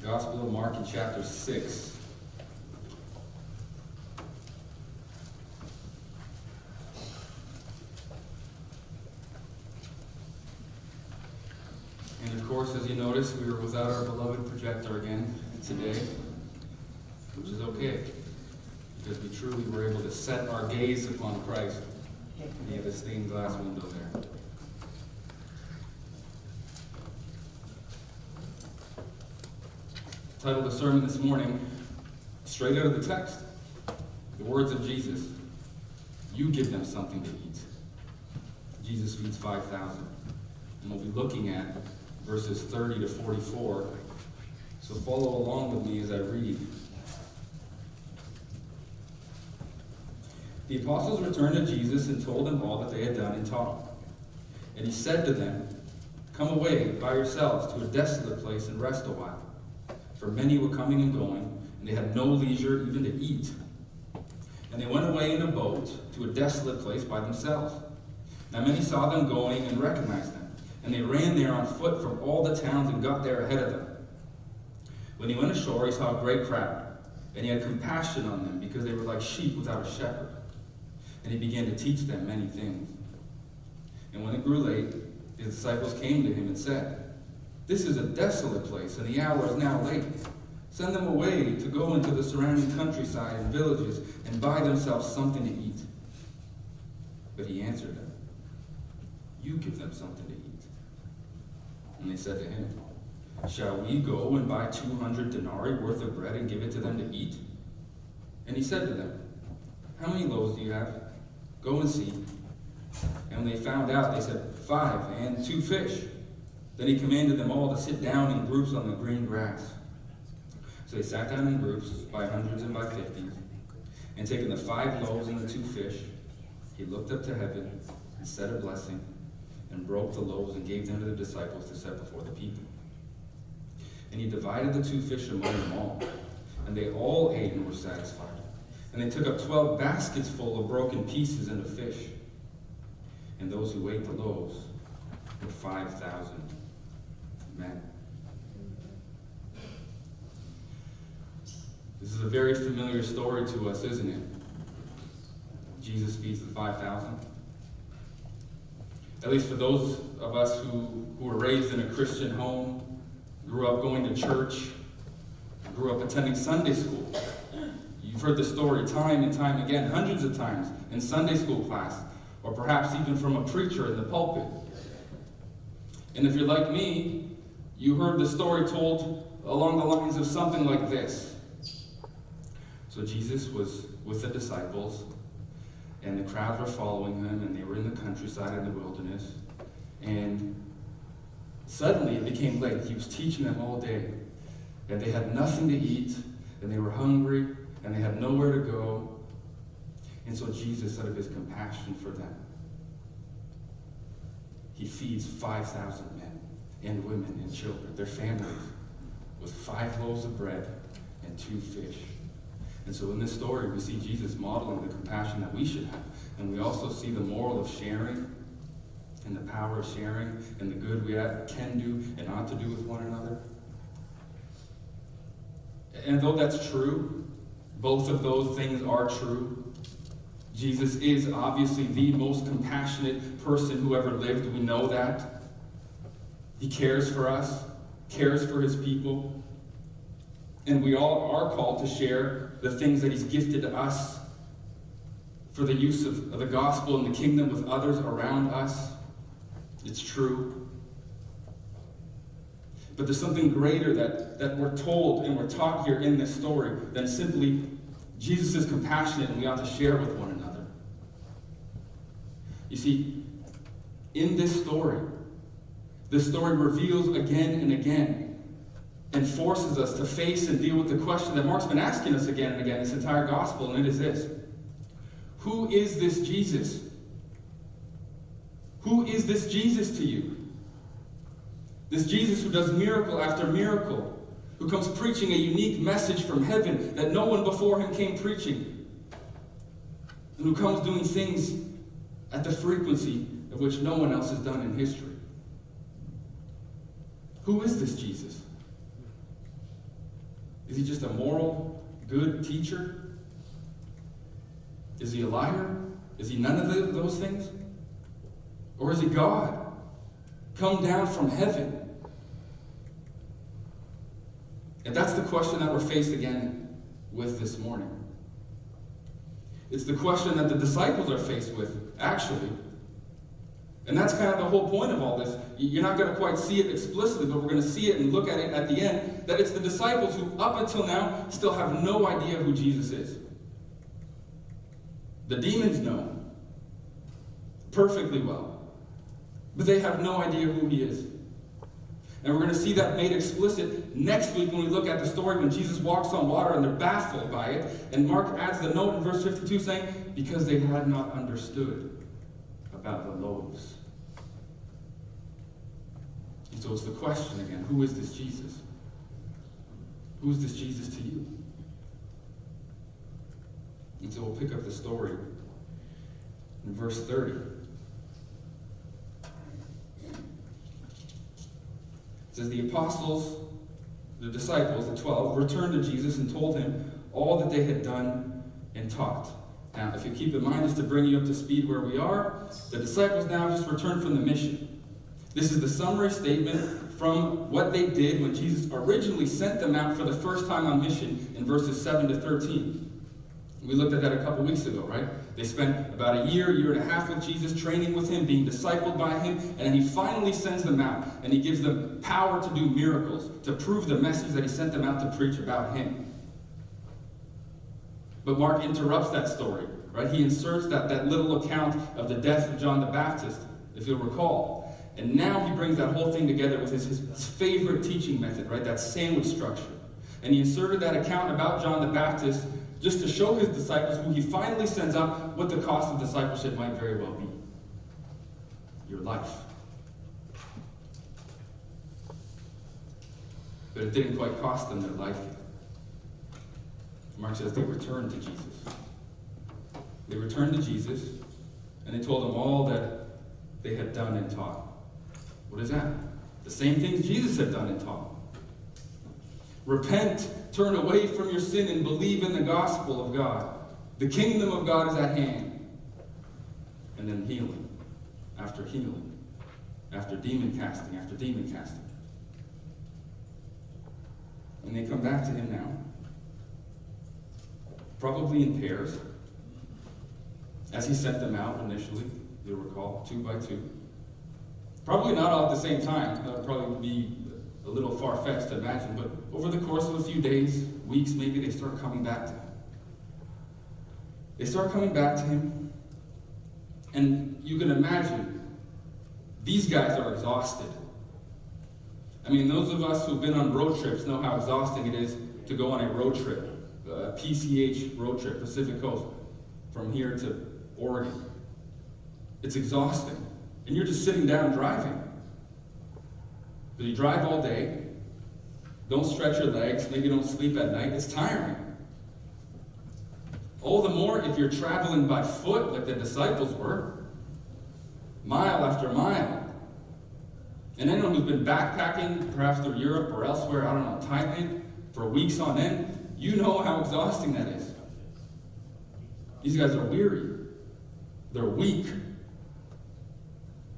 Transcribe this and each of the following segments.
Gospel of Mark in chapter 6. And of course, as you notice, we were without our beloved projector again today, which is okay, because we truly were able to set our gaze upon Christ via the stained glass window there. Title of the sermon this morning, straight out of the text, the words of Jesus. You give them something to eat. Jesus feeds 5,000. And we'll be looking at verses 30 to 44. So follow along with me as I read. The apostles returned to Jesus and told him all that they had done and taught him. And he said to them, "Come away by yourselves to a desolate place and rest a while." For many were coming and going, and they had no leisure even to eat. And they went away in a boat to a desolate place by themselves. Now many saw them going and recognized them, and they ran there on foot from all the towns and got there ahead of them. When he went ashore, he saw a great crowd, and he had compassion on them because they were like sheep without a shepherd. And he began to teach them many things. And when it grew late, his disciples came to him and said, "This is a desolate place, and the hour is now late. Send them away to go into the surrounding countryside and villages and buy themselves something to eat." But he answered them, "You give them something to eat." And they said to him, "Shall we go and buy 200 denarii worth of bread and give it to them to eat?" And he said to them, "How many loaves do you have? Go and see." And when they found out, they said, 5 and 2 fish. Then he commanded them all to sit down in groups on the green grass. So they sat down in groups, by hundreds and by fifties. And taking the 5 loaves and the 2 fish, he looked up to heaven and said a blessing, and broke the loaves and gave them to the disciples to set before the people. And he divided the 2 fish among them all, and they all ate and were satisfied. And they took up 12 baskets full of broken pieces and of fish. And those who ate the loaves were 5,000 men. This is a very familiar story to us, isn't it? Jesus feeds the 5,000. At least for those of us who were raised in a Christian home, grew up going to church, grew up attending Sunday school. You've heard the story time and time again, hundreds of times in Sunday school class, or perhaps even from a preacher in the pulpit. And if you're like me, you heard the story told along the lines of something like this. So Jesus was with the disciples, and the crowds were following him, and they were in the countryside in the wilderness. And suddenly it became late. He was teaching them all day, and they had nothing to eat, and they were hungry, and they had nowhere to go. And so Jesus, out of his compassion for them, he feeds 5,000 men and women and children, their families, with 5 loaves of bread and 2 fish. And so in this story, we see Jesus modeling the compassion that we should have. And we also see the moral of sharing and the power of sharing and the good we can do and ought to do with one another. And though that's true, both of those things are true. Jesus is obviously the most compassionate person who ever lived. We know that. He cares for us, cares for his people. And we all are called to share the things that he's gifted to us for the use of the gospel and the kingdom with others around us. It's true. But there's something greater that we're told and we're taught here in this story than simply Jesus is compassionate and we ought to share with one another. You see, in this story reveals again and again and forces us to face and deal with the question that Mark's been asking us again and again this entire gospel, and it is this. Who is this Jesus? Who is this Jesus to you? This Jesus who does miracle after miracle, who comes preaching a unique message from heaven that no one before him came preaching, and who comes doing things at the frequency of which no one else has done in history. Who is this Jesus? Is he just a moral, good teacher? Is he a liar? Is he none of those things? Or is he God, come down from heaven? And that's the question that we're faced again with this morning. It's the question that the disciples are faced with, actually. And that's kind of the whole point of all this. You're not going to quite see it explicitly, but we're going to see it and look at it at the end, that it's the disciples who, up until now, still have no idea who Jesus is. The demons know perfectly well, but they have no idea who he is. And we're going to see that made explicit next week when we look at the story when Jesus walks on water and they're baffled by it. And Mark adds the note in verse 52 saying, because they had not understood about the loaves. And so it's the question again, who is this Jesus? Who is this Jesus to you? And so we'll pick up the story in verse 30. It says, the apostles, the disciples, the 12, returned to Jesus and told him all that they had done and taught. Now, if you keep in mind, just to bring you up to speed where we are, the disciples now just returned from the mission. This is the summary statement from what they did when Jesus originally sent them out for the first time on mission in verses 7 to 13. We looked at that a couple weeks ago, right? They spent about a year and a half with Jesus, training with him, being discipled by him, and then he finally sends them out, and he gives them power to do miracles, to prove the message that he sent them out to preach about him. But Mark interrupts that story, right? He inserts that little account of the death of John the Baptist, if you'll recall. And now he brings that whole thing together with his favorite teaching method, right? That sandwich structure. And he inserted that account about John the Baptist just to show his disciples, who he finally sends out, what the cost of discipleship might very well be. Your life. But it didn't quite cost them their life yet. Mark says they returned to Jesus. They returned to Jesus, and they told him all that they had done and taught. What is that? The same things Jesus had done and taught. Repent, turn away from your sin, and believe in the gospel of God. The kingdom of God is at hand. And then healing, after demon casting, after demon casting. And they come back to him now, probably in pairs, as he sent them out initially, you'll recall, 2 by 2. Probably not all at the same time. That would probably be a little far-fetched to imagine, but over the course of a few days, weeks, maybe, they start coming back to him. They start coming back to him, and you can imagine, these guys are exhausted. I mean, those of us who've been on road trips know how exhausting it is to go on a road trip, a PCH road trip, Pacific Coast, from here to Oregon. It's exhausting. And you're just sitting down driving. But you drive all day, don't stretch your legs, maybe don't sleep at night. It's tiring. All the more if you're traveling by foot like the disciples were, mile after mile. And anyone who's been backpacking, perhaps through Europe or elsewhere, I don't know, Thailand, for weeks on end, you know how exhausting that is. These guys are weary. They're weak.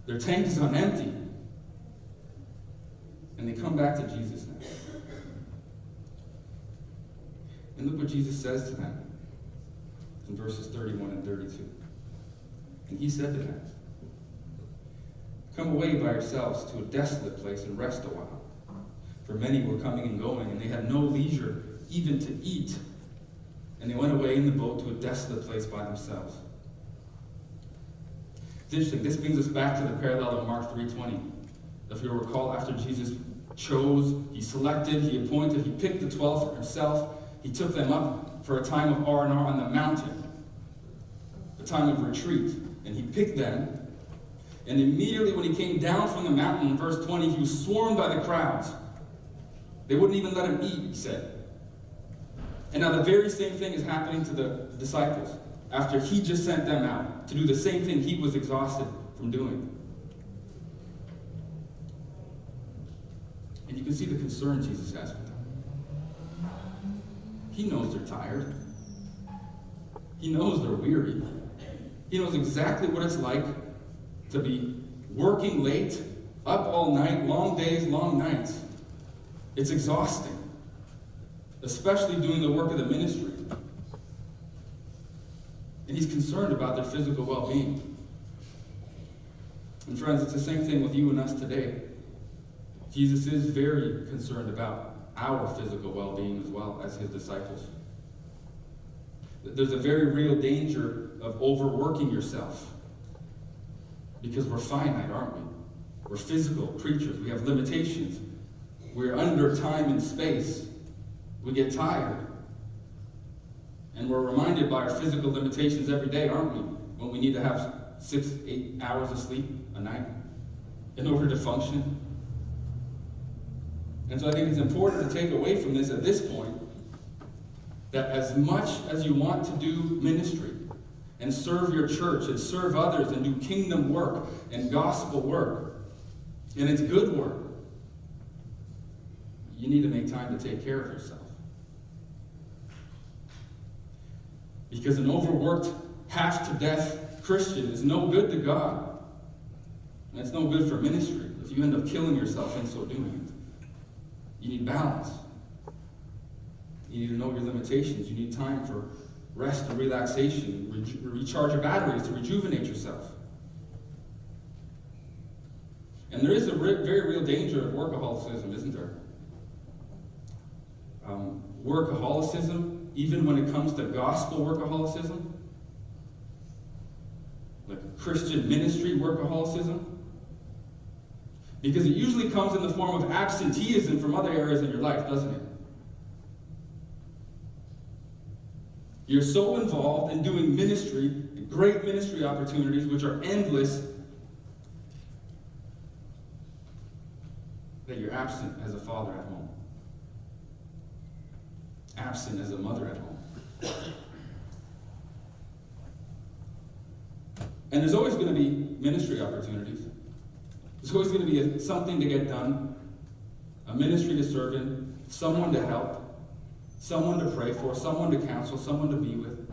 Their tank is on empty. And they come back to Jesus now. And look what Jesus says to them in verses 31 and 32. And he said to them, come away by yourselves to a desolate place and rest a while. For many were coming and going, and they had no leisure even to eat. And they went away in the boat to a desolate place by themselves. It's interesting. This brings us back to the parallel of Mark 3:20. If you recall, after Jesus chose, he selected, he appointed, he picked the 12 for himself. He took them up for a time of R&R on the mountain, a time of retreat. And he picked them. And immediately when he came down from the mountain, in verse 20, he was swarmed by the crowds. They wouldn't even let him eat, he said. And now the very same thing is happening to the disciples after he just sent them out to do the same thing he was exhausted from doing. And you can see the concern Jesus has for them. He knows they're tired. He knows they're weary. He knows exactly what it's like to be working late, up all night, long days, long nights. It's exhausting, especially doing the work of the ministry. And he's concerned about their physical well-being. And friends, it's the same thing with you and us today. Jesus is very concerned about our physical well-being as well as his disciples. There's a very real danger of overworking yourself, because we're finite, aren't we? We're physical creatures. We have limitations. We're under time and space. We get tired. And we're reminded by our physical limitations every day, aren't we? When we need to have 6-8 hours of sleep a night in order to function. And so I think it's important to take away from this at this point that as much as you want to do ministry and serve your church and serve others and do kingdom work and gospel work, and it's good work, you need to make time to take care of yourself. Because an overworked, half-to-death Christian is no good to God. And it's no good for ministry if you end up killing yourself in so doing it. You need balance. You need to know your limitations. You need time for rest and relaxation, recharge your batteries, to rejuvenate yourself. And there is a very real danger of workaholism, isn't there? Workaholism, even when it comes to gospel workaholism, like Christian ministry workaholism, because it usually comes in the form of absenteeism from other areas of your life, doesn't it? You're so involved in doing ministry, great ministry opportunities, which are endless, that you're absent as a father at home. Absent as a mother at home. And there's always going to be ministry opportunities. There's always going to be something to get done, a ministry to serve in, someone to help, someone to pray for, someone to counsel, someone to be with.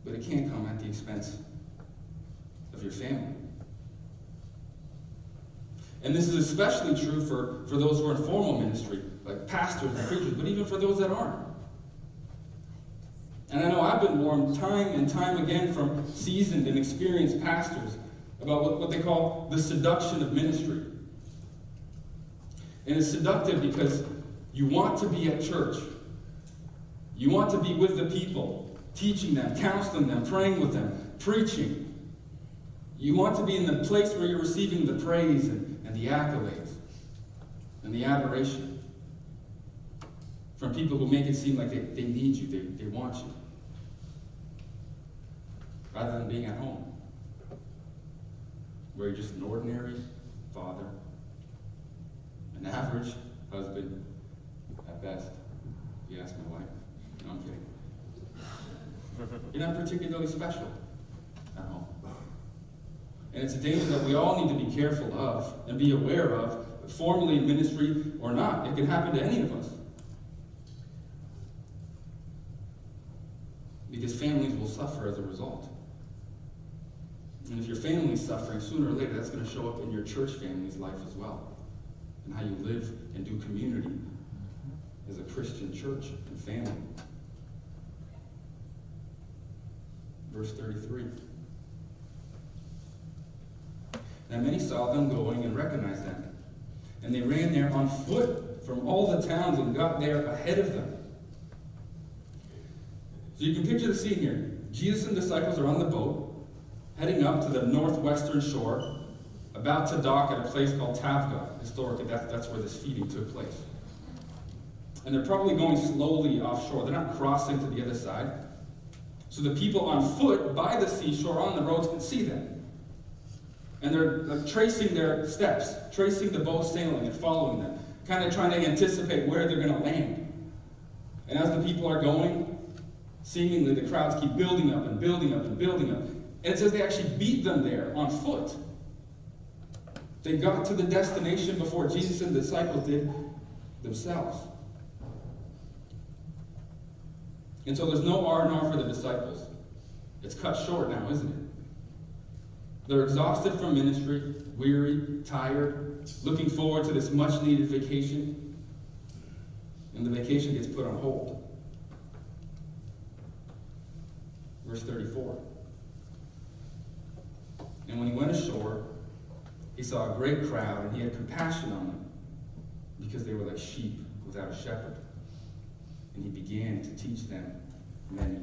But it can't come at the expense of your family. And this is especially true for those who are in formal ministry, like pastors and preachers, but even for those that aren't. And I know I've been warned time and time again from seasoned and experienced pastors about what they call the seduction of ministry. And it's seductive because you want to be at church. You want to be with the people, teaching them, counseling them, praying with them, preaching. You want to be in the place where you're receiving the praise and the accolades and the adoration from people who make it seem like they need you, they want you, rather than being at home, where you're just an ordinary father, an average husband at best, if you ask my wife. No, I'm kidding. You're not particularly special at home. And it's a danger that we all need to be careful of and be aware of, formally in ministry or not. It can happen to any of us. Because families will suffer as a result. And if your family's suffering, sooner or later, that's going to show up in your church family's life as well. And how you live and do community as a Christian church and family. Verse 33. Now many saw them going and recognized them. And they ran there on foot from all the towns and got there ahead of them. So you can picture the scene here. Jesus and disciples are on the boat, heading up to the northwestern shore, about to dock at a place called Tavga. Historically, that's where this feeding took place. And they're probably going slowly offshore. They're not crossing to the other side. So the people on foot by the seashore on the roads can see them. And they're tracing their steps, tracing the boat sailing and following them, kind of trying to anticipate where they're going to land. And as the people are going, seemingly the crowds keep building up and building up and building up. And it says they actually beat them there on foot. They got to the destination before Jesus and the disciples did themselves. And so there's no R&R for the disciples. It's cut short now, isn't it? They're exhausted from ministry, weary, tired, looking forward to this much-needed vacation. And the vacation gets put on hold. Verse 34. And when he went ashore, he saw a great crowd, and he had compassion on them, because they were like sheep without a shepherd. And he began to teach them many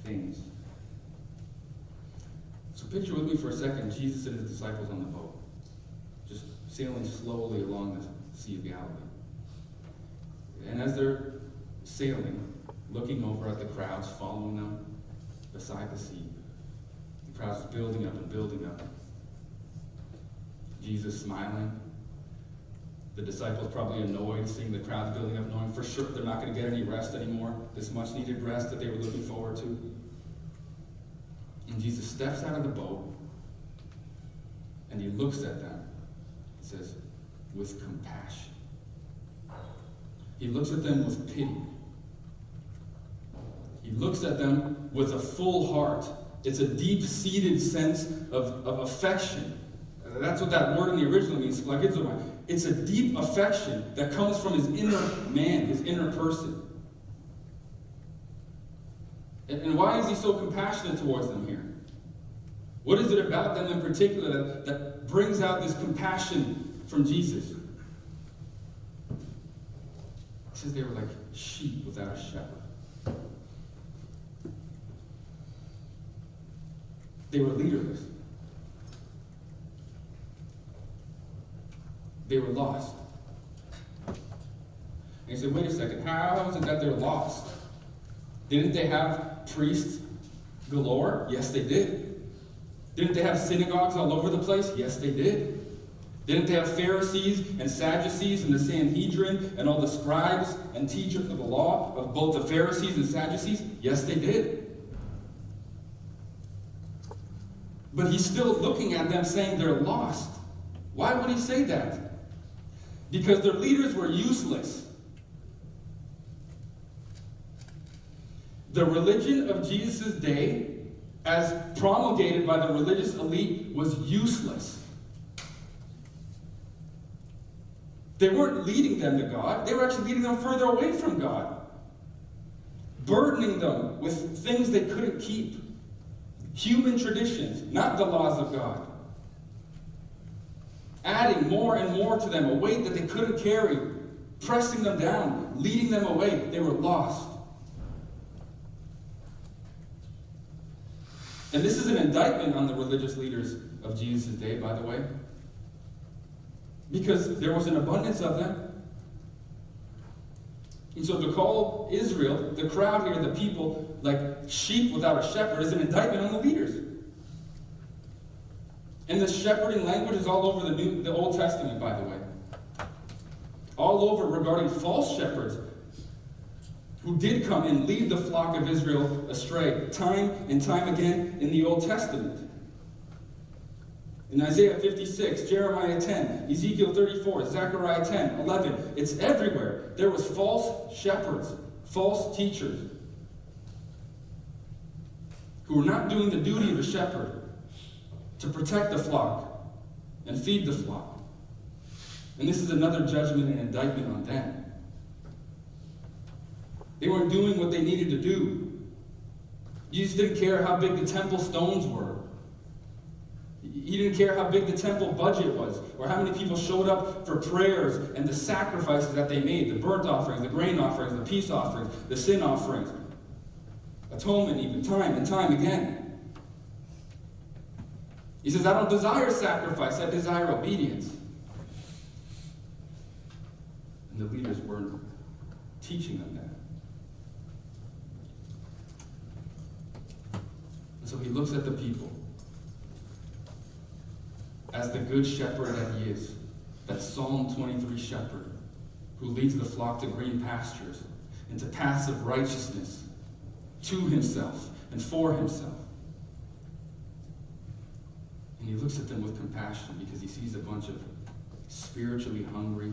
things. So picture with me for a second Jesus and his disciples on the boat, just sailing slowly along the Sea of Galilee. And as they're sailing, looking over at the crowds, following them beside the sea, the crowds building up and building up. Jesus smiling. The disciples probably annoyed seeing the crowds building up, knowing for sure they're not going to get any rest anymore, this much needed rest that they were looking forward to. And Jesus steps out of the boat and he looks at them and says, with compassion. He looks at them with pity. He looks at them with a full heart. It's a deep-seated sense of affection. That's what that word in the original means. It's a deep affection that comes from his inner man, his inner person. And why is he so compassionate towards them here? What is it about them in particular that brings out this compassion from Jesus? He says they were like sheep without a shepherd. They were leaderless. They were lost. And he said, wait a second, how is it that they're lost? Didn't they have priests galore? Yes, they did. Didn't they have synagogues all over the place? Yes, they did. Didn't they have Pharisees and Sadducees and the Sanhedrin and all the scribes and teachers of the law of both the Pharisees and Sadducees? Yes, they did. But he's still looking at them saying they're lost. Why would he say that? Because their leaders were useless. The religion of Jesus' day, as promulgated by the religious elite, was useless. They weren't leading them to God. They were actually leading them further away from God, burdening them with things they couldn't keep. Human traditions, not the laws of God. Adding more and more to them, a weight that they couldn't carry, pressing them down, leading them away. They were lost. And this is an indictment on the religious leaders of Jesus' day, by the way. Because there was an abundance of them. And so to call Israel, the crowd here, the people, like sheep without a shepherd, is an indictment on the leaders. And the shepherding language is all over the Old Testament, by the way. All over regarding false shepherds who did come and lead the flock of Israel astray, time and time again in the Old Testament. In Isaiah 56, Jeremiah 10, Ezekiel 34, Zechariah 10, 11, it's everywhere. There was false shepherds, false teachers, who were not doing the duty of a shepherd to protect the flock and feed the flock. And this is another judgment and indictment on them. They weren't doing what they needed to do. Jesus didn't care how big the temple stones were. He didn't care how big the temple budget was, or how many people showed up for prayers and the sacrifices that they made, the burnt offerings, the grain offerings, the peace offerings, the sin offerings, atonement even, time and time again. He says, I don't desire sacrifice, I desire obedience. And the leaders weren't teaching them that. And so he looks at the people as the good shepherd that he is, that Psalm 23 shepherd who leads the flock to green pastures and to paths of righteousness to himself and for himself. And he looks at them with compassion because he sees a bunch of spiritually hungry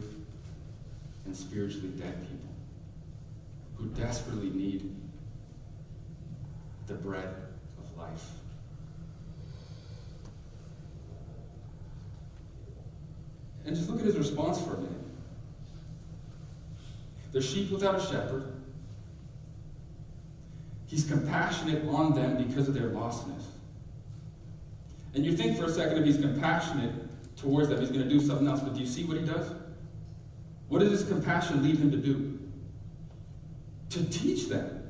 and spiritually dead people who desperately need the bread of life. And just look at his response for a minute. They're sheep without a shepherd. He's compassionate on them because of their lostness. And you think for a second if he's compassionate towards them, he's going to do something else. But do you see what he does? What does his compassion lead him to do? To teach them.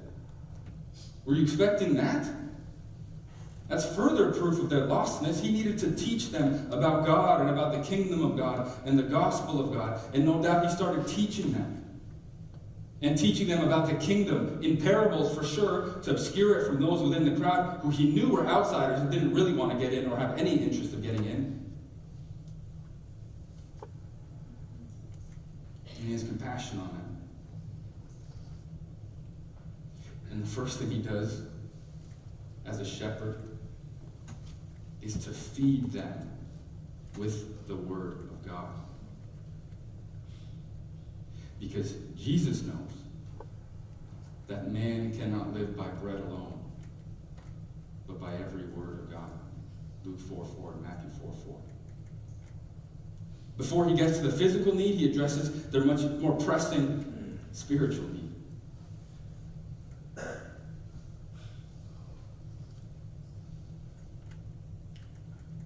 Were you expecting that? That's further proof of their lostness. He needed to teach them about God and about the kingdom of God and the gospel of God. And no doubt he started teaching them. And teaching them about the kingdom in parables for sure, to obscure it from those within the crowd who he knew were outsiders and didn't really want to get in or have any interest of getting in. And he has compassion on them. And the first thing he does as a shepherd is to feed them with the word of God. Because Jesus knows that man cannot live by bread alone, but by every word of God. Luke 4:4 and Matthew 4:4. Before he gets to the physical need, he addresses their much more pressing spiritual need.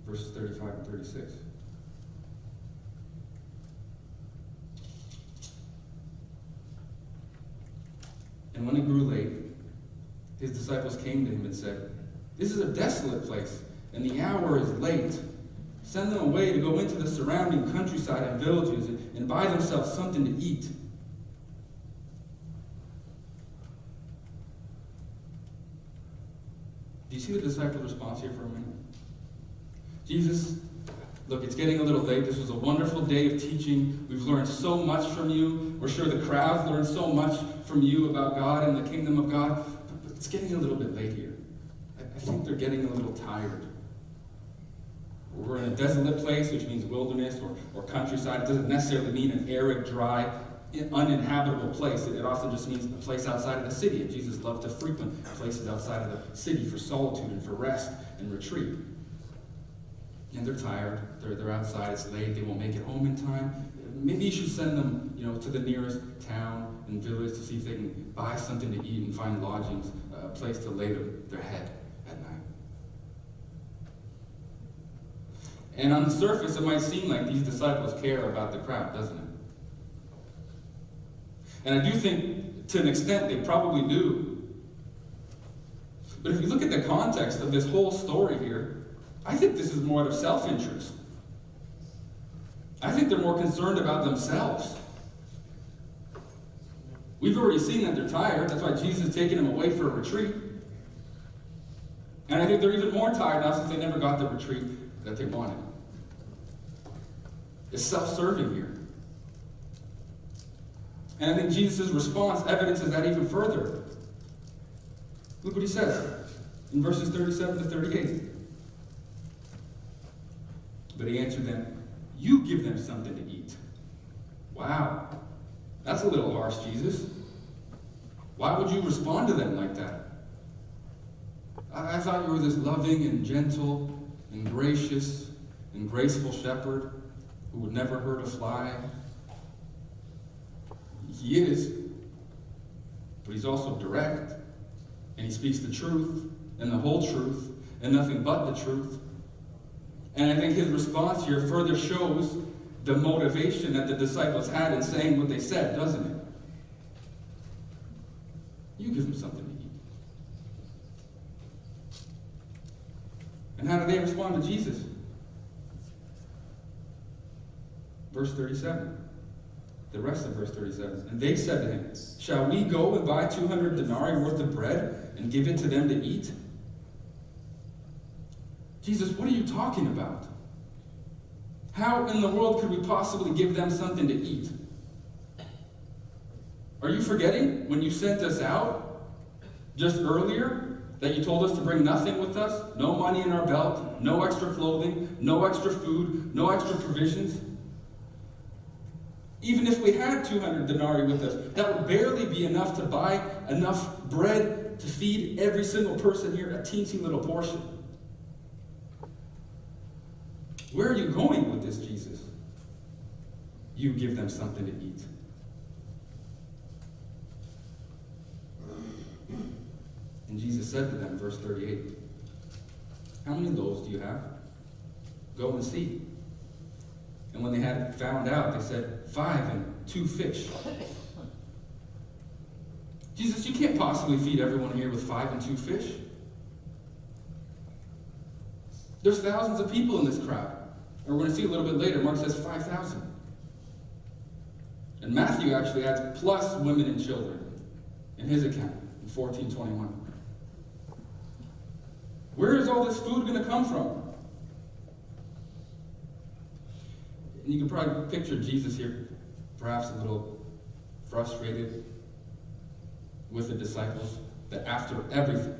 Verses 35 and 36. And when it grew late, his disciples came to him and said, "This is a desolate place, and the hour is late. Send them away to go into the surrounding countryside and villages and buy themselves something to eat." Do you see the disciples' response here for a minute? Jesus, look, it's getting a little late. This was a wonderful day of teaching. We've learned so much from you. We're sure the crowds learned so much from you about God and the kingdom of God. But it's getting a little bit late here. I think they're getting a little tired. We're in a desolate place, which means wilderness or countryside. It doesn't necessarily mean an arid, dry, uninhabitable place. It often just means a place outside of the city. And Jesus loved to frequent places outside of the city for solitude and for rest and retreat. And they're tired. They're outside. It's late. They won't make it home in time. Maybe you should send them, to the nearest town and village to see if they can buy something to eat and find lodgings, a place to lay their head at night. And on the surface, it might seem like these disciples care about the crowd, doesn't it? And I do think, to an extent, they probably do. But if you look at the context of this whole story here, I think this is more out of self-interest. I think they're more concerned about themselves. We've already seen that they're tired. That's why Jesus is taking them away for a retreat. And I think they're even more tired now since they never got the retreat that they wanted. It's self-serving here. And I think Jesus' response evidences that even further. Look what he says in verses 37 to 38. But he answered them, "You give them something to eat." Wow. That's a little harsh, Jesus. Why would you respond to them like that? I thought you were this loving and gentle and gracious and graceful shepherd who would never hurt a fly. He is. But he's also direct. And he speaks the truth and the whole truth and nothing but the truth. And I think his response here further shows the motivation that the disciples had in saying what they said, doesn't it? You give them something to eat. And how do they respond to Jesus? Verse 37. The rest of verse 37. And they said to him, "Shall we go and buy 200 denarii worth of bread and give it to them to eat?" Jesus, what are you talking about? How in the world could we possibly give them something to eat? Are you forgetting when you sent us out just earlier that you told us to bring nothing with us? No money in our belt, no extra clothing, no extra food, no extra provisions. Even if we had 200 denarii with us, that would barely be enough to buy enough bread to feed every single person here, a teensy little portion. Where are you going with this, Jesus? You give them something to eat. And Jesus said to them, verse 38, how many loaves do you have? Go and see. And when they had found out, they said, 5 and 2 fish. Jesus, you can't possibly feed everyone here with 5 and 2 fish. There's thousands of people in this crowd. And we're going to see a little bit later, Mark says 5,000. And Matthew actually adds plus women and children in his account in 14:21. Where is all this food going to come from? And you can probably picture Jesus here, perhaps a little frustrated with the disciples, that after everything,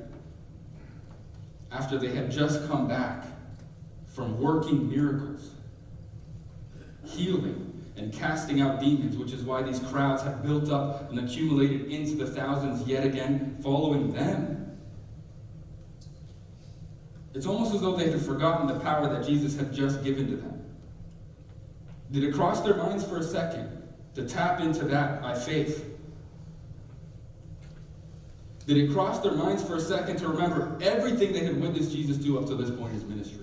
after they had just come back from working miracles, healing, and casting out demons, which is why these crowds have built up and accumulated into the thousands yet again, following them. It's almost as though they had forgotten the power that Jesus had just given to them. Did it cross their minds for a second to tap into that by faith? Did it cross their minds for a second to remember everything they had witnessed Jesus do up to this point in his ministry?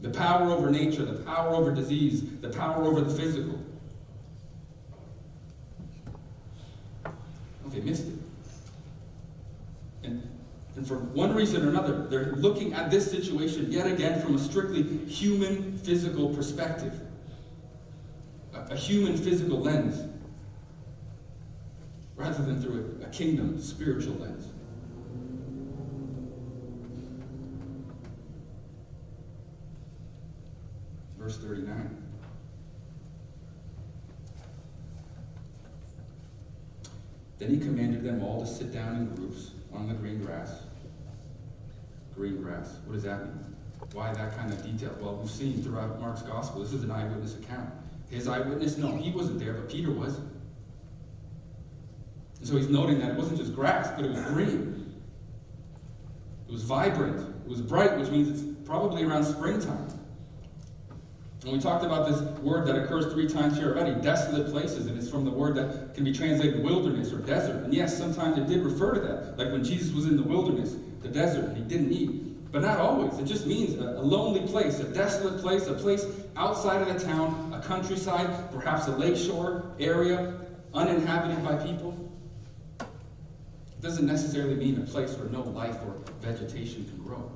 The power over nature, the power over disease, the power over the physical. They missed it. And for one reason or another, they're looking at this situation yet again from a strictly human physical perspective. A human physical lens. Rather than through a kingdom spiritual lens. Verse 39. Then he commanded them all to sit down in groups on the green grass. Green grass. What does that mean? Why that kind of detail? Well, we've seen throughout Mark's gospel, this is an eyewitness account. His eyewitness? No, he wasn't there, but Peter was. And so he's noting that it wasn't just grass, but it was green. It was vibrant. It was bright, which means it's probably around springtime. And we talked about this word that occurs 3 times here already, desolate places, and it's from the word that can be translated wilderness or desert. And yes, sometimes it did refer to that, like when Jesus was in the wilderness, the desert, and he didn't eat. But not always. It just means a lonely place, a desolate place, a place outside of the town, a countryside, perhaps a lakeshore area, uninhabited by people. It doesn't necessarily mean a place where no life or vegetation can grow.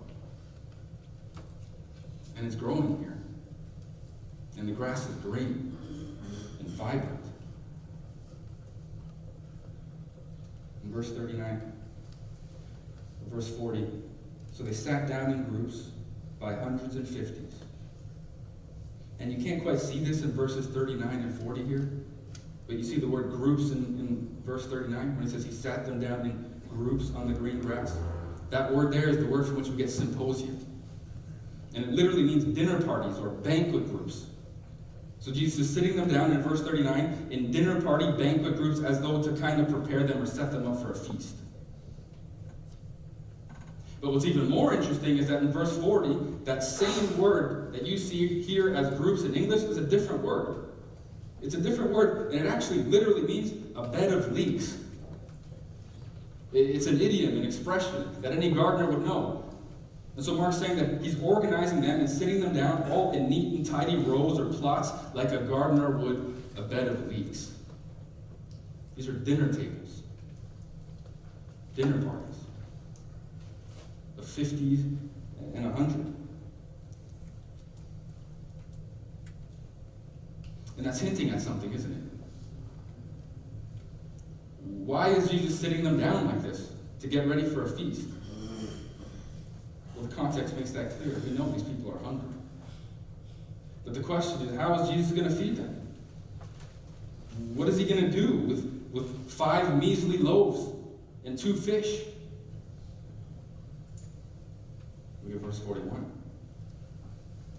And it's growing here. And the grass is green and vibrant. In verse 39, verse 40, so they sat down in groups by hundreds and fifties. And you can't quite see this in verses 39 and 40 here, but you see the word groups in verse 39 when it says he sat them down in groups on the green grass. That word there is the word from which we get symposium. And it literally means dinner parties or banquet groups. So Jesus is sitting them down in verse 39 in dinner party banquet groups as though to kind of prepare them or set them up for a feast. But what's even more interesting is that in verse 40, that same word that you see here as groups in English is a different word. It's a different word, and it actually literally means a bed of leeks. It's an idiom, an expression that any gardener would know. And so Mark's saying that he's organizing them and sitting them down all in neat and tidy rows or plots like a gardener would a bed of leeks. These are dinner tables. Dinner parties. Of 50s and 100. And that's hinting at something, isn't it? Why is Jesus sitting them down like this? To get ready for a feast. Well, the context makes that clear. We know these people are hungry. But the question is, how is Jesus going to feed them? What is he going to do with 5 measly loaves and 2 fish? Look at verse 41.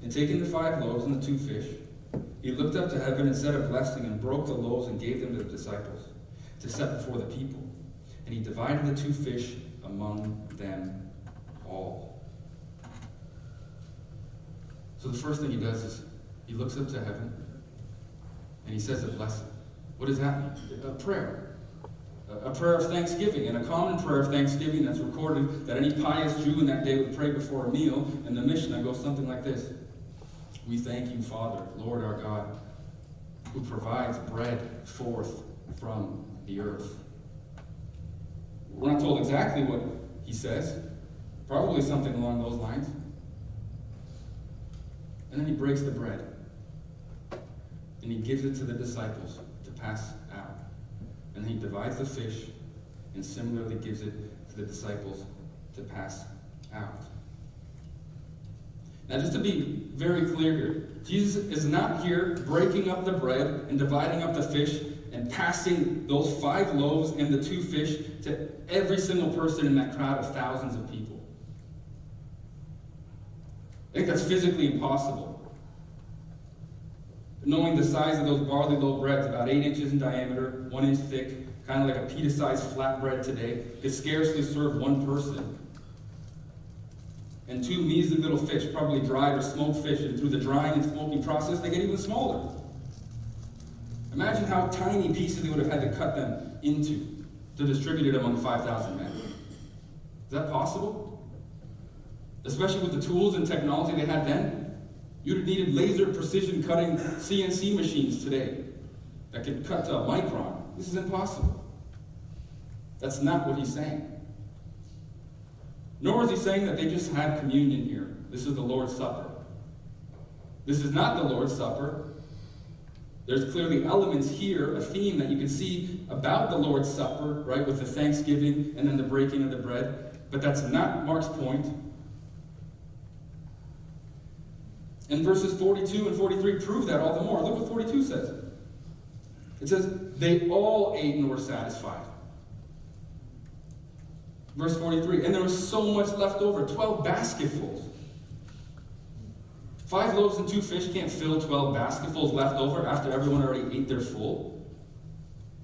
And taking the 5 loaves and the 2 fish, he looked up to heaven and said a blessing and broke the loaves and gave them to the disciples to set before the people. And he divided the 2 fish among them all. So the first thing he does is he looks up to heaven and he says a blessing. What does that mean? A prayer. A prayer of thanksgiving. And a common prayer of thanksgiving that's recorded that any pious Jew in that day would pray before a meal. And the Mishnah goes something like this. We thank you, Father, Lord our God, who provides bread forth from the earth. We're not told exactly what he says. Probably something along those lines. And then he breaks the bread. And he gives it to the disciples to pass out. And then he divides the fish and similarly gives it to the disciples to pass out. Now, just to be very clear here, Jesus is not here breaking up the bread and dividing up the fish and passing those 5 loaves and the 2 fish to every single person in that crowd of thousands of people. I think that's physically impossible. Knowing the size of those barley loaf breads, about 8 inches in diameter, 1 inch thick, kind of like a pita-sized flatbread today, could scarcely serve 1 person. And 2 measly little fish, probably dried or smoked fish, and through the drying and smoking process, they get even smaller. Imagine how tiny pieces they would have had to cut them into to distribute it among 5,000 men. Is that possible? Especially with the tools and technology they had then? You'd have needed laser precision cutting CNC machines today that could cut to a micron. This is impossible. That's not what he's saying. Nor is he saying that they just had communion here. This is the Lord's Supper. This is not the Lord's Supper. There's clearly elements here, a theme that you can see about the Lord's Supper, right, with the thanksgiving and then the breaking of the bread. But that's not Mark's point. And verses 42 and 43 prove that all the more. Look what 42 says. It says, they all ate and were satisfied. Verse 43, and there was so much left over, 12 basketfuls. 5 loaves and 2 fish can't fill 12 basketfuls left over after everyone already ate their full.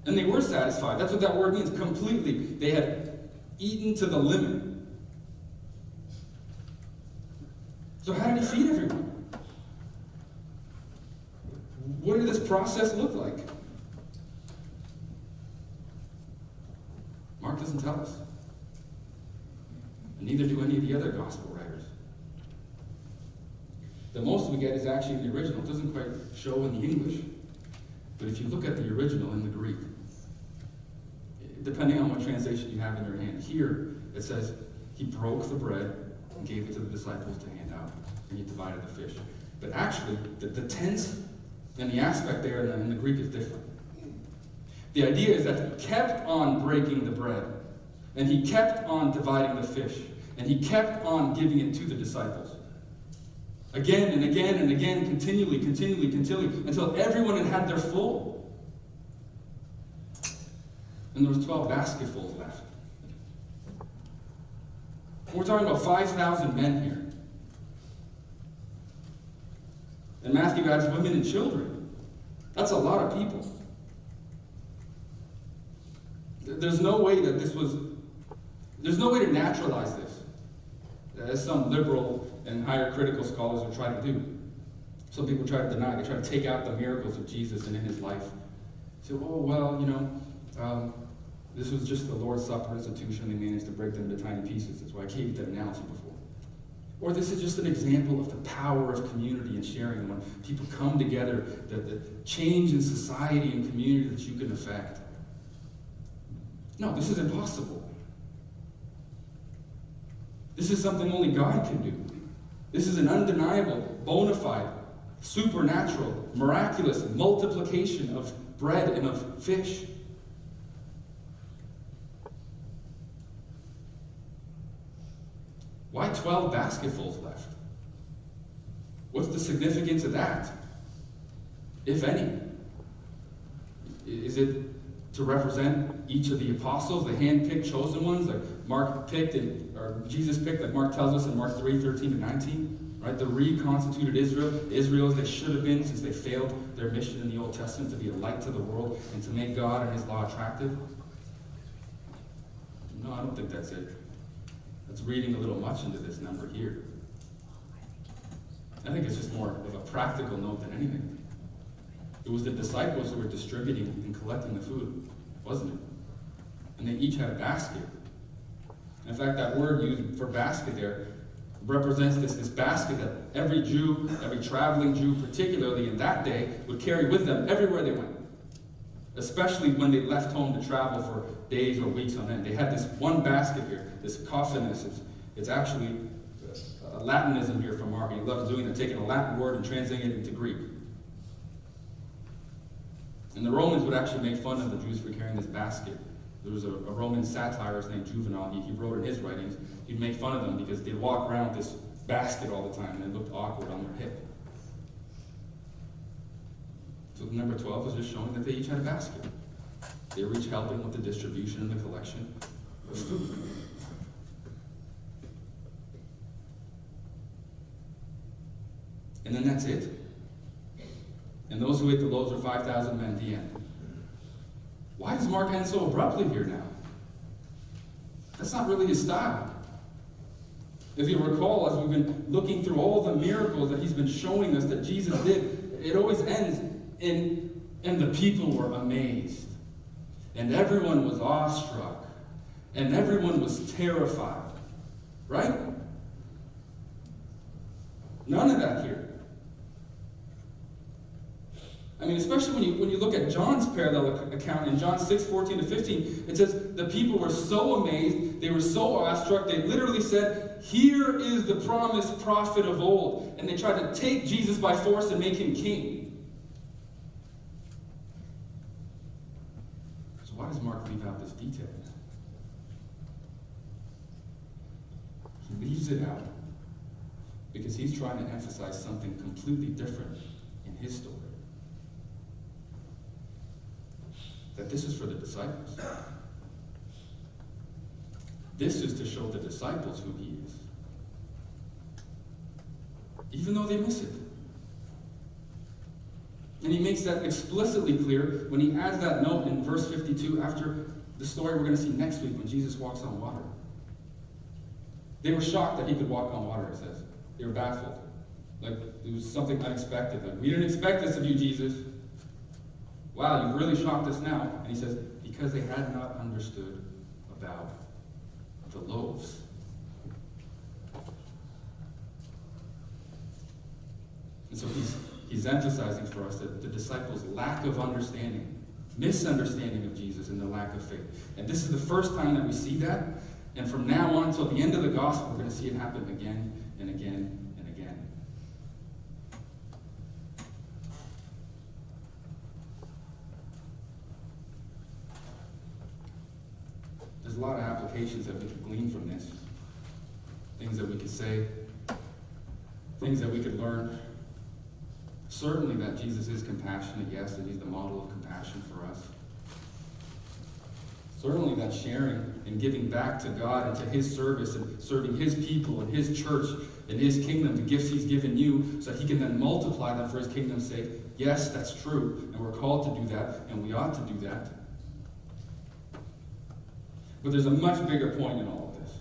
And they were satisfied. That's what that word means, completely. They had eaten to the limit. So how did he feed everyone? What did this process look like? Mark doesn't tell us. And neither do any of the other gospel writers. The most we get is actually in the original. It doesn't quite show in the English. But if you look at the original in the Greek, depending on what translation you have in your hand, here it says, he broke the bread and gave it to the disciples to hand out, and he divided the fish. But actually, the tense and the aspect there in the Greek is different. The idea is that he kept on breaking the bread, and he kept on dividing the fish, and he kept on giving it to the disciples. Again and again and again, continually, until everyone had their full. And there was 12 basketfuls left. We're talking about 5,000 men here. And Matthew adds women and children. That's a lot of people. There's no way to naturalize this, as some liberal and higher critical scholars are trying to do. Some people try to deny. They try to take out the miracles of Jesus and in his life. Say, oh, well, this was just the Lord's Supper institution. They managed to break them into tiny pieces. That's why I gave you that analogy before. Or this is just an example of the power of community and sharing. When people come together, the change in society and community that you can affect. No, this is impossible. This is something only God can do. This is an undeniable, bona fide, supernatural, miraculous multiplication of bread and of fish. Why 12 basketfuls left? What's the significance of that, if any? Is it to represent each of the apostles, the hand-picked, chosen ones, like Mark picked, or Jesus picked, like Mark tells us in Mark 3:13-19? Right? The reconstituted Israel, the Israels they should have been since they failed their mission in the Old Testament to be a light to the world and to make God and his law attractive. No, I don't think that's it. That's reading a little much into this number here. I think it's just more of a practical note than anything. It was the disciples who were distributing and collecting the food, wasn't it? And they each had a basket. In fact, that word used for basket there represents this basket that every Jew, every traveling Jew, particularly in that day, would carry with them everywhere they went. Especially when they left home to travel for days or weeks on end. They had this one basket here, this coffinus. It's actually a Latinism here from Mark. He loves doing it, taking a Latin word and translating it into Greek. And the Romans would actually make fun of the Jews for carrying this basket. There was a Roman satirist named Juvenal. He wrote in his writings, he'd make fun of them because they'd walk around with this basket all the time and it looked awkward on their hip. So number 12 is just showing that they each had a basket. They were each helping with the distribution and the collection of food. And then that's it. And those who ate the loaves were 5,000 men, the end. Why does Mark end so abruptly here now? That's not really his style. If you recall, as we've been looking through all the miracles that he's been showing us that Jesus did, it always ends in, and the people were amazed. And everyone was awestruck. And everyone was terrified. Right? None of that here. I mean, especially when you look at John's parallel account in John 6:14-15, it says, the people were so amazed, they were so awestruck, they literally said, here is the promised prophet of old. And they tried to take Jesus by force and make him king. So why does Mark leave out this detail? He leaves it out because he's trying to emphasize something completely different in his story. That this is for the disciples. This is to show the disciples who he is. Even though they miss it. And he makes that explicitly clear when he adds that note in verse 52 after the story we're going to see next week when Jesus walks on water. They were shocked that he could walk on water, it says. They were baffled. Like, it was something unexpected. Like, we didn't expect this of you, Jesus. Wow, you've really shocked us now. And he says, because they had not understood about the loaves. And so he's emphasizing for us that the disciples' lack of understanding, misunderstanding of Jesus, and the lack of faith. And this is the first time that we see that. And from now on until the end of the gospel, we're going to see it happen again and again and again. There's a lot of applications that we could glean from this. Things that we could say. Things that we could learn. Certainly that Jesus is compassionate, yes, and he's the model of compassion for us. Certainly that sharing and giving back to God and to his service and serving his people and his church and his kingdom, the gifts he's given you, so that he can then multiply them for his kingdom's sake. Yes, that's true, and we're called to do that, and we ought to do that. But there's a much bigger point in all of this.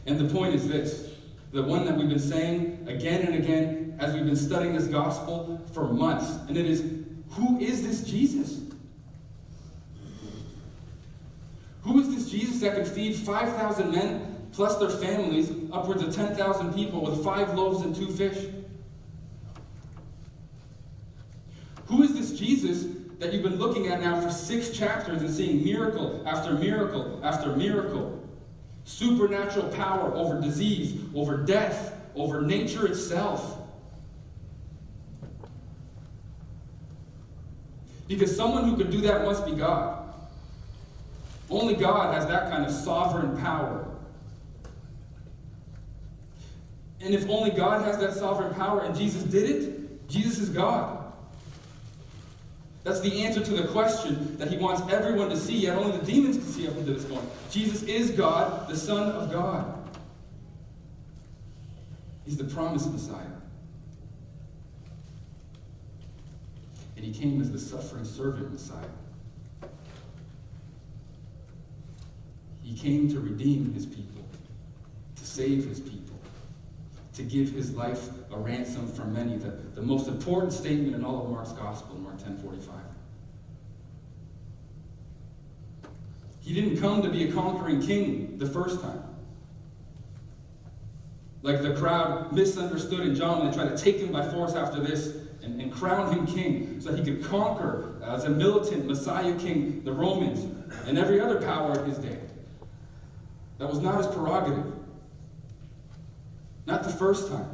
And the point is this, the one that we've been saying again and again as we've been studying this gospel for months, and it is, who is this Jesus? Who is this Jesus that can feed 5,000 men plus their families, upwards of 10,000 people with 5 loaves and 2 fish? Who is this Jesus that you've been looking at now for 6 chapters and seeing miracle after miracle after miracle? Supernatural power over disease, over death, over nature itself. Because someone who could do that must be God. Only God has that kind of sovereign power. And if only God has that sovereign power and Jesus did it, Jesus is God. That's the answer to the question that he wants everyone to see, yet only the demons can see up until this point. Jesus is God, the Son of God. He's the promised Messiah. And he came as the suffering servant Messiah. He came to redeem his people, to save his people, to give his life a ransom for many. The most important statement in all of Mark's gospel, Mark 10:45. He didn't come to be a conquering king the first time. Like the crowd misunderstood in John, and they tried to take him by force after this and crown him king so he could conquer as a militant Messiah king the Romans and every other power of his day. That was not his prerogative. Not the first time.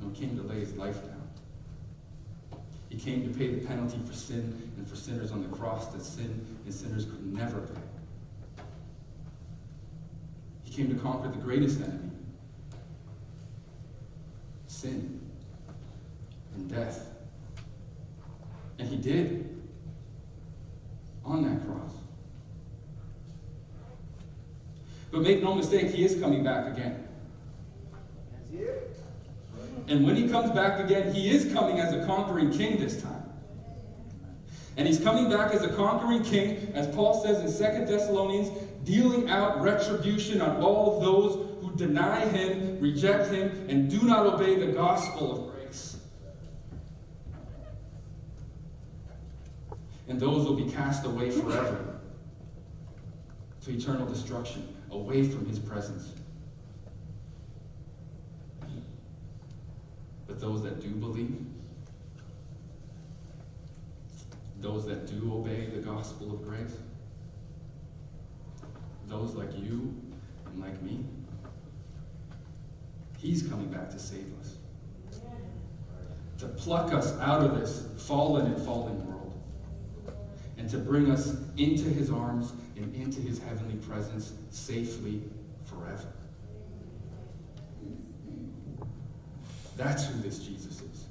No, he came to lay his life down. He came to pay the penalty for sin and for sinners on the cross that sin and sinners could never pay. He came to conquer the greatest enemy, sin and death. And he did on that cross. But make no mistake, he is coming back again. And when he comes back again, he is coming as a conquering king this time. And he's coming back as a conquering king, as Paul says in 2 Thessalonians, dealing out retribution on all of those who deny him, reject him, and do not obey the gospel of grace. And those will be cast away forever to eternal destruction, away from his presence. But those that do believe, those that do obey the gospel of grace, those like you and like me, he's coming back to save us. To pluck us out of this fallen and fallen world. And to bring us into his arms and into his heavenly presence safely forever. That's who this Jesus is.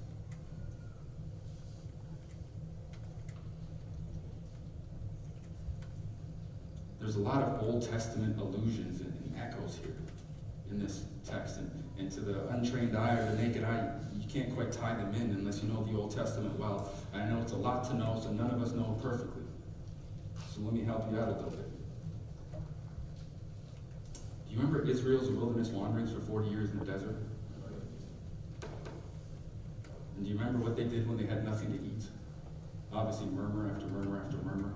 There's a lot of Old Testament allusions and echoes here in this text. And to the untrained eye or the naked eye, you can't quite tie them in unless you know the Old Testament well. And I know it's a lot to know, so none of us know it perfectly. So let me help you out a little bit. Do you remember Israel's wilderness wanderings for 40 years in the desert? And do you remember what they did when they had nothing to eat? Obviously, murmur after murmur after murmur.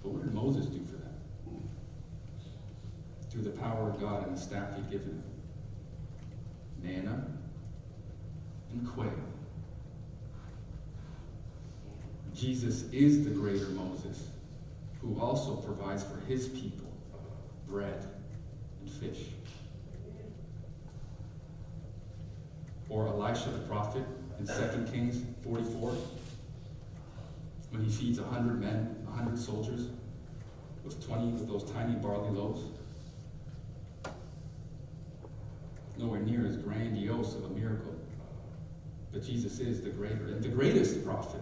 But what did Moses do for them? Through the power of God and the staff he'd given him. Manna and quail. Jesus is the greater Moses, who also provides for his people bread and fish. Or Elisha the prophet in 2 Kings 44, when he feeds 100 men, 100 soldiers, with 20 of those tiny barley loaves. Nowhere near as grandiose of a miracle. But Jesus is the greater and the greatest prophet,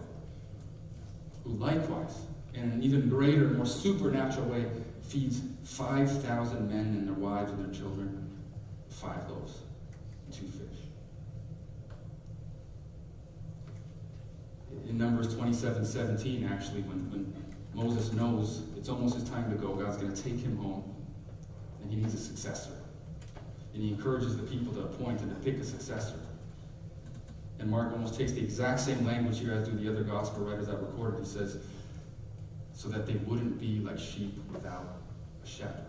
who likewise, in an even greater, more supernatural way, feeds 5,000 men and their wives and their children, 5 loaves and 2 fish. In Numbers 27:17, actually, when Moses knows it's almost his time to go, God's going to take him home, and he needs a successor. And he encourages the people to appoint and to pick a successor. And Mark almost takes the exact same language here as do the other gospel writers that recorded. He says, so that they wouldn't be like sheep without a shepherd.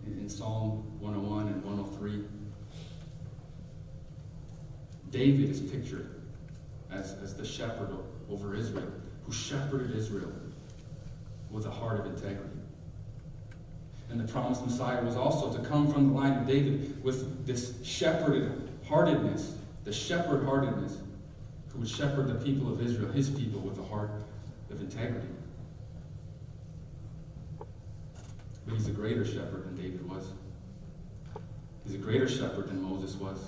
In Psalm 101 and 103, David is pictured as the shepherd over Israel, who shepherded Israel with a heart of integrity. And the promised Messiah was also to come from the line of David with this shepherded heartedness, the shepherd heartedness, who would shepherd the people of Israel, his people, with a heart of integrity. But he's a greater shepherd than David was. He's a greater shepherd than Moses was.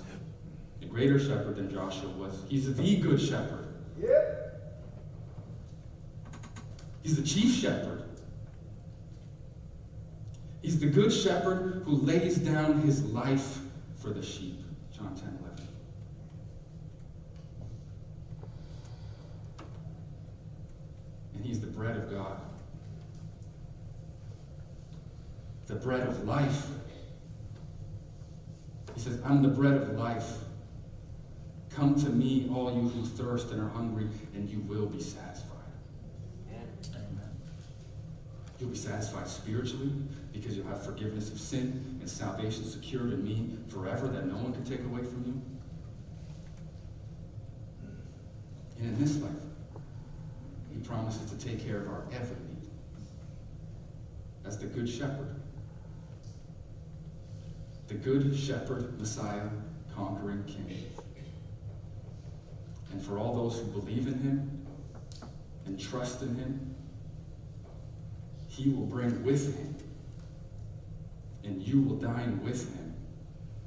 A greater shepherd than Joshua was. He's the good shepherd. Yep. He's the chief shepherd. He's the good shepherd who lays down his life for the sheep. John 10:11. And he's the bread of God. The bread of life. He says, I'm the bread of life. Come to me, all you who thirst and are hungry, and you will be satisfied. Amen. You'll be satisfied spiritually because you'll have forgiveness of sin and salvation secured in me forever that no one can take away from you. And in this life, he promises to take care of our every need as the good shepherd. The good shepherd, Messiah, conquering king. And for all those who believe in him and trust in him, he will bring with him, and you will dine with him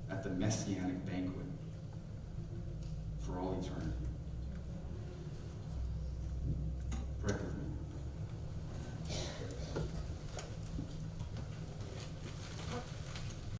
at the messianic banquet.